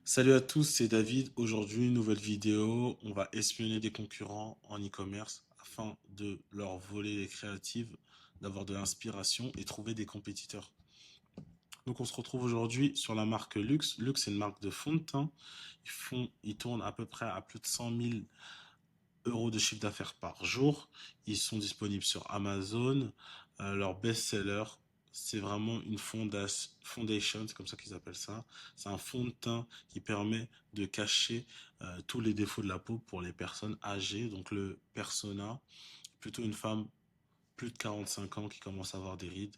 Salut à tous, c'est David. Aujourd'hui, nouvelle vidéo. On va espionner des concurrents en e-commerce afin de leur voler les créatives, d'avoir de l'inspiration et trouver des compétiteurs. Donc, on se retrouve aujourd'hui sur la marque Lux. Lux, c'est une marque de fond de teint. Ils tournent à peu près à plus de 100 000 euros de chiffre d'affaires par jour. Ils sont disponibles sur Amazon. Leur best-seller, c'est vraiment une foundation, c'est comme ça qu'ils appellent ça. C'est un fond de teint qui permet de cacher tous les défauts de la peau pour les personnes âgées. Donc le persona, plutôt une femme plus de 45 ans qui commence à avoir des rides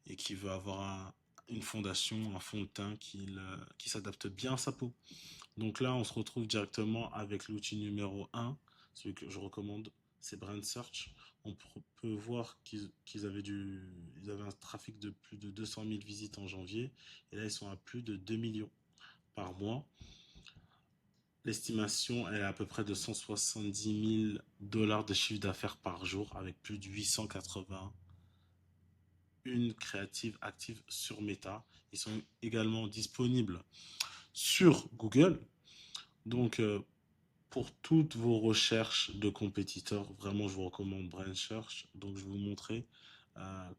et qui veut avoir une fondation, un fond de teint qui s'adapte bien à sa peau. Donc là, on se retrouve directement avec l'outil numéro un, celui que je recommande, c'est Brand Search. Peut voir ils avaient un trafic de plus de 200 000 visites en janvier, et là, ils sont à plus de 2 millions par mois. L'estimation est à peu près de 170 000 dollars de chiffre d'affaires par jour, avec plus de 880 une créative active sur Meta. Ils sont également disponibles sur Google. Donc, pour toutes vos recherches de compétiteurs, vraiment, je vous recommande Brain Search. Donc, je vais vous montrer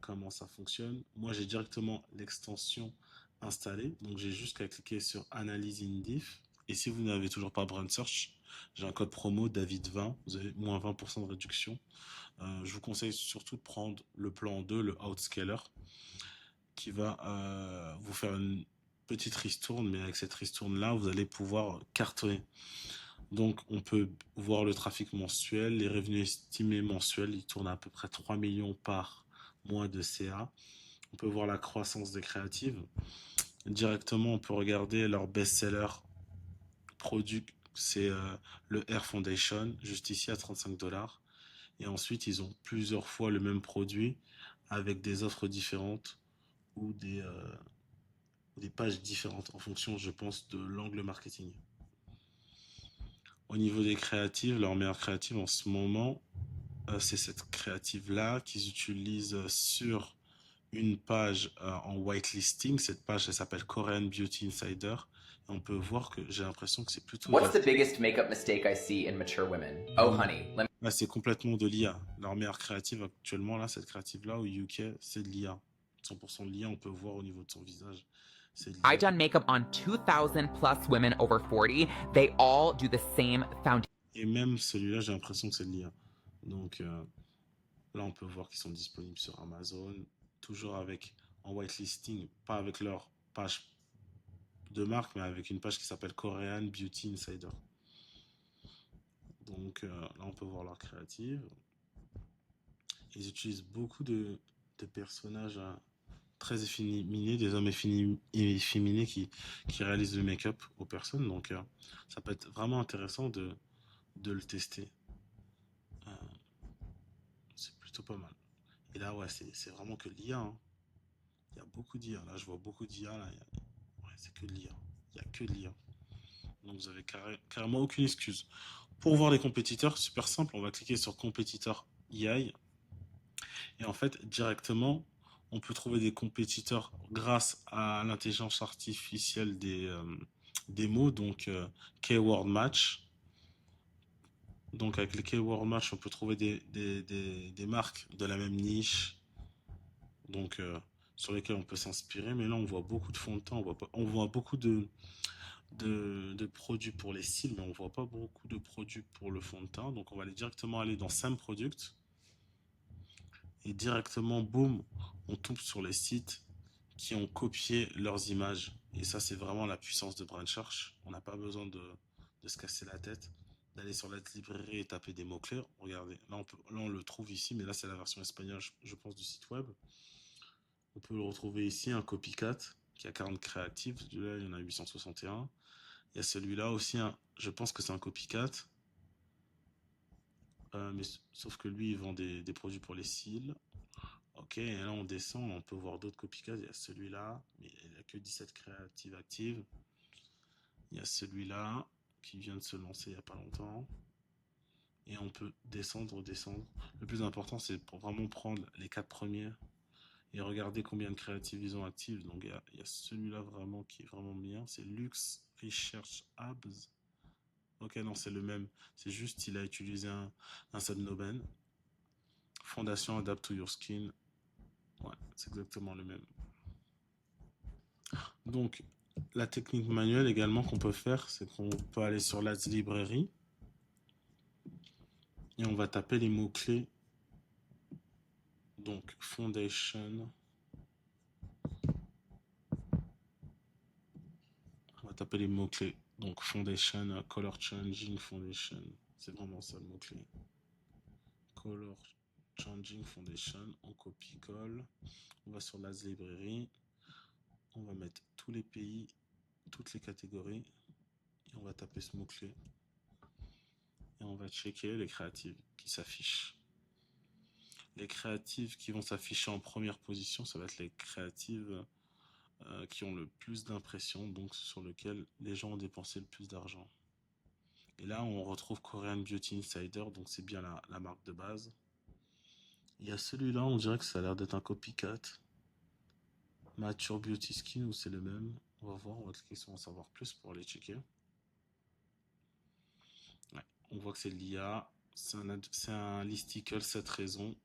comment ça fonctionne. Moi, j'ai directement l'extension installée. Donc, j'ai juste qu'à cliquer sur Analyse in Diff. Et si vous n'avez toujours pas Brain Search, j'ai un code promo David20. Vous avez moins 20% de réduction. Je vous conseille surtout de prendre le plan 2, le Outscaler, qui va vous faire une petite ristourne. Mais avec cette ristourne-là, vous allez pouvoir cartonner. Donc, on peut voir le trafic mensuel, les revenus estimés mensuels, ils tournent à peu près 3 millions par mois de CA. On peut voir la croissance des créatives. Directement, on peut regarder leur best-seller produit, c'est le Air Foundation, juste ici à 35 dollars. Et ensuite, ils ont plusieurs fois le même produit avec des offres différentes ou des pages différentes en fonction, je pense, de l'angle marketing. Au niveau des créatives, leur meilleure créative en ce moment, c'est cette créative-là qu'ils utilisent sur une page en whitelisting. Cette page, elle s'appelle Korean Beauty Insider. Et on peut voir que j'ai l'impression que c'est plutôt What's the biggest makeup mistake I see in mature women? Oh, honey, let là, c'est complètement de l'IA. Leur meilleure créative actuellement, là, cette créative-là, au UK, c'est de l'IA. 100% de l'IA, on peut voir au niveau de son visage. C'est de I l'IA. done makeup on 2,000 plus women over 40. They all do the same foundation. Et même celui-là, j'ai l'impression que c'est de l'IA. Donc là, on peut voir qu'ils sont disponibles sur Amazon, toujours avec en whitelisting, pas avec leur page de marque, mais avec une page qui s'appelle Korean Beauty Insider. Donc là, on peut voir leur créative. Ils utilisent beaucoup de personnages très efféminés, des hommes efféminés qui réalisent le make-up aux personnes. Donc ça peut être vraiment intéressant de le tester. Euh, c'est plutôt pas mal. Et là, ouais, c'est vraiment que l'IA. Hein. Il y a beaucoup d'IA. Là, je vois beaucoup d'IA. Là, ouais, c'est que de l'IA. Il n'y a que de l'IA. Donc vous avez carrément aucune excuse. Pour voir les compétiteurs, super simple, on va cliquer sur compétiteur EI et en fait directement on peut trouver des compétiteurs grâce à l'intelligence artificielle des mots, donc Keyword Match. Donc avec les Keyword Match on peut trouver des marques de la même niche, donc sur lesquelles on peut s'inspirer, mais là on voit beaucoup de fonds de teint, on voit beaucoup de produits pour les cils, mais on voit pas beaucoup de produits pour le fond de teint. Donc on va directement aller dans Same Product et directement, boum, on tombe sur les sites qui ont copié leurs images. Et ça, c'est vraiment la puissance de Brand Search. On n'a pas besoin de se casser la tête, d'aller sur la librairie et taper des mots-clés. Regardez, là on le trouve ici, mais là c'est la version espagnole, je pense, du site web. On peut le retrouver ici, un copycat qui a 40 créatives. Celui-là, il y en a 861. Il y a celui-là aussi, je pense que c'est un copycat. Mais sauf que lui, il vend des produits pour les cils. Ok, et là on descend, on peut voir d'autres copycats. Il y a celui-là, mais il n'y a que 17 créatives actives. Il y a celui-là qui vient de se lancer il n'y a pas longtemps. Et on peut descendre, descendre. Le plus important, c'est pour vraiment prendre les 4 premiers et regarder combien de créatives ils ont actives. Donc il y a celui-là vraiment qui est vraiment bien. C'est Lux Research Abs. Ok, non, c'est le même. C'est juste, il a utilisé un subdomaine. Fondation Adapt to Your Skin. Ouais, c'est exactement le même. Donc, la technique manuelle également qu'on peut faire, c'est qu'on peut aller sur l'Ads Librairie et on va taper les mots-clés. Donc, Foundation. On va taper les mots-clés. Donc, Foundation, Color Changing Foundation. C'est vraiment ça le mot-clé. Color Changing Foundation. On copie-colle. On va sur l'Ads Librairie. On va mettre tous les pays, toutes les catégories. Et on va taper ce mot-clé. Et on va checker les créatives qui s'affichent. Les créatives qui vont s'afficher en première position, ça va être les créatives qui ont le plus d'impressions, donc sur lesquelles les gens ont dépensé le plus d'argent. Et là, on retrouve Korean Beauty Insider, donc c'est bien la marque de base. Il y a celui-là, on dirait que ça a l'air d'être un copycat. Mature Beauty Skin, ou c'est le même. On va voir, on va cliquer sur en savoir plus pour aller checker. Ouais, on voit que c'est l'IA, c'est un listicle 7 raisons.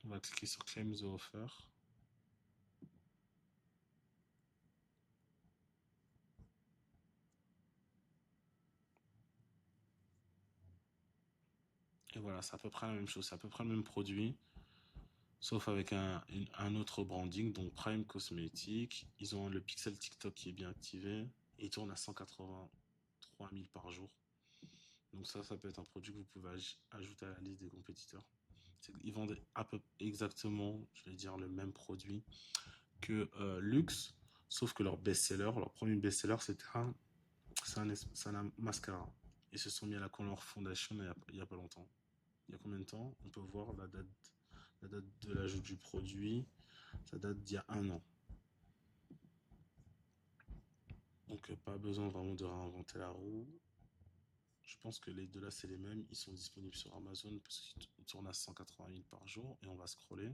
On va cliquer sur Claim the Offer. Et voilà, c'est à peu près la même chose, c'est à peu près le même produit, sauf avec un autre branding, donc Prime Cosmétiques. Ils ont le pixel TikTok qui est bien activé, et il tourne à 183 000 par jour. Donc ça peut être un produit que vous pouvez ajouter à la liste des compétiteurs. Ils vendent à peu exactement, je vais dire, le même produit que Luxe, sauf que leur best-seller, leur premier best-seller, c'est un mascara. Ils se sont mis à la Color Foundation il y a pas longtemps. Il y a combien de temps? On peut voir la date de l'ajout du produit. Ça date d'il y a 1 an. Donc pas besoin vraiment de réinventer la roue. Je pense que les deux là c'est les mêmes. Ils sont disponibles sur Amazon parce qu'ils tournent à 180 000 par jour. Et on va scroller.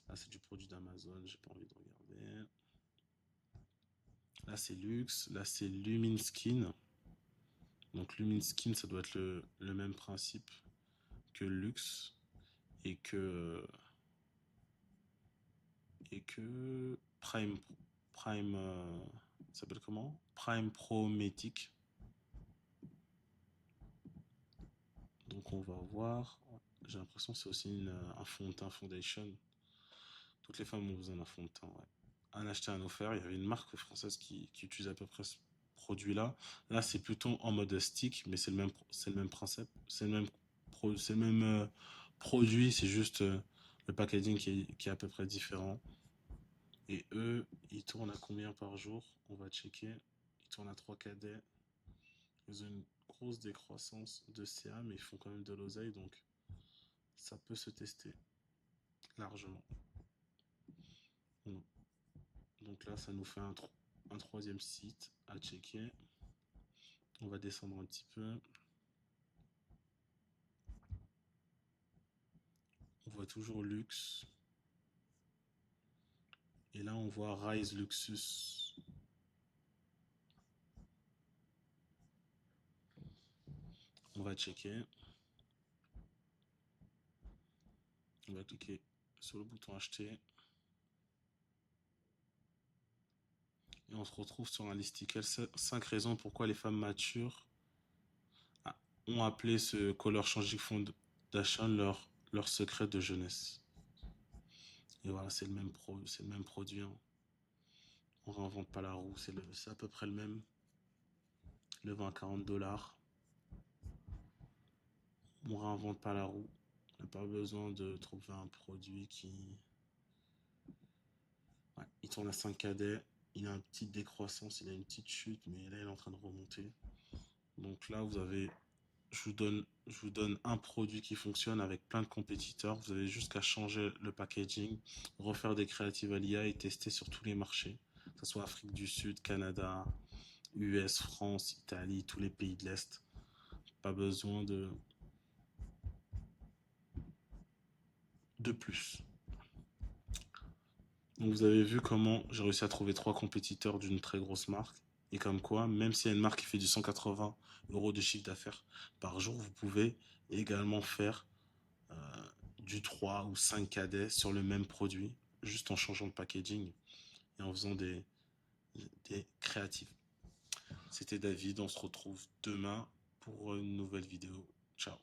Là c'est du produit d'Amazon. J'ai pas envie de regarder. Là c'est Luxe. Là c'est Lumin Skin. Donc Lumin Skin ça doit être le même principe que Luxe. Et que Prime ça s'appelle comment? Prime Prométique. Donc on va voir. J'ai l'impression que c'est aussi un fond de teint foundation. Toutes les femmes ont besoin d'un fond de teint, ouais. Un acheté, un offert. Il y avait une marque française qui utilise à peu près ce produit-là. Là, c'est plutôt en mode stick, mais c'est le même principe. C'est le même produit, c'est juste le packaging qui est à peu près différent. Et eux, ils tournent à combien par jour? On va checker. Ils tournent à 3 cadets. Ils ont une grosse décroissance de CA, mais ils font quand même de l'oseille, donc ça peut se tester largement. Bon. Donc là, ça nous fait un troisième site à checker. On va descendre un petit peu. On voit toujours Luxe. Et là, on voit Rise Luxus. On va checker. On va cliquer sur le bouton acheter. Et on se retrouve sur un listicle 5 raisons pourquoi les femmes matures ont appelé ce Color Changing Foundation leur secret de jeunesse. Et voilà, c'est le même produit, hein. On réinvente pas la roue, c'est à peu près le même. Le vend à $40. On réinvente pas la roue. On n'a pas besoin de trouver un produit qui... Ouais, il tourne à 5 cadets. Il a une petite décroissance, il a une petite chute, mais là il est en train de remonter. Donc là je vous donne un produit qui fonctionne avec plein de compétiteurs. Vous avez juste qu'à changer le packaging, refaire des créatives à l'IA et tester sur tous les marchés, que ce soit Afrique du Sud, Canada, US, France, Italie, tous les pays de l'Est. Pas besoin de plus. Donc vous avez vu comment j'ai réussi à trouver 3 compétiteurs d'une très grosse marque Et comme quoi, même s'il y a une marque qui fait du 180 euros de chiffre d'affaires par jour, vous pouvez également faire du 3 ou 5 cadets sur le même produit, juste en changeant de packaging et en faisant des créatives. C'était David, on se retrouve demain pour une nouvelle vidéo. Ciao.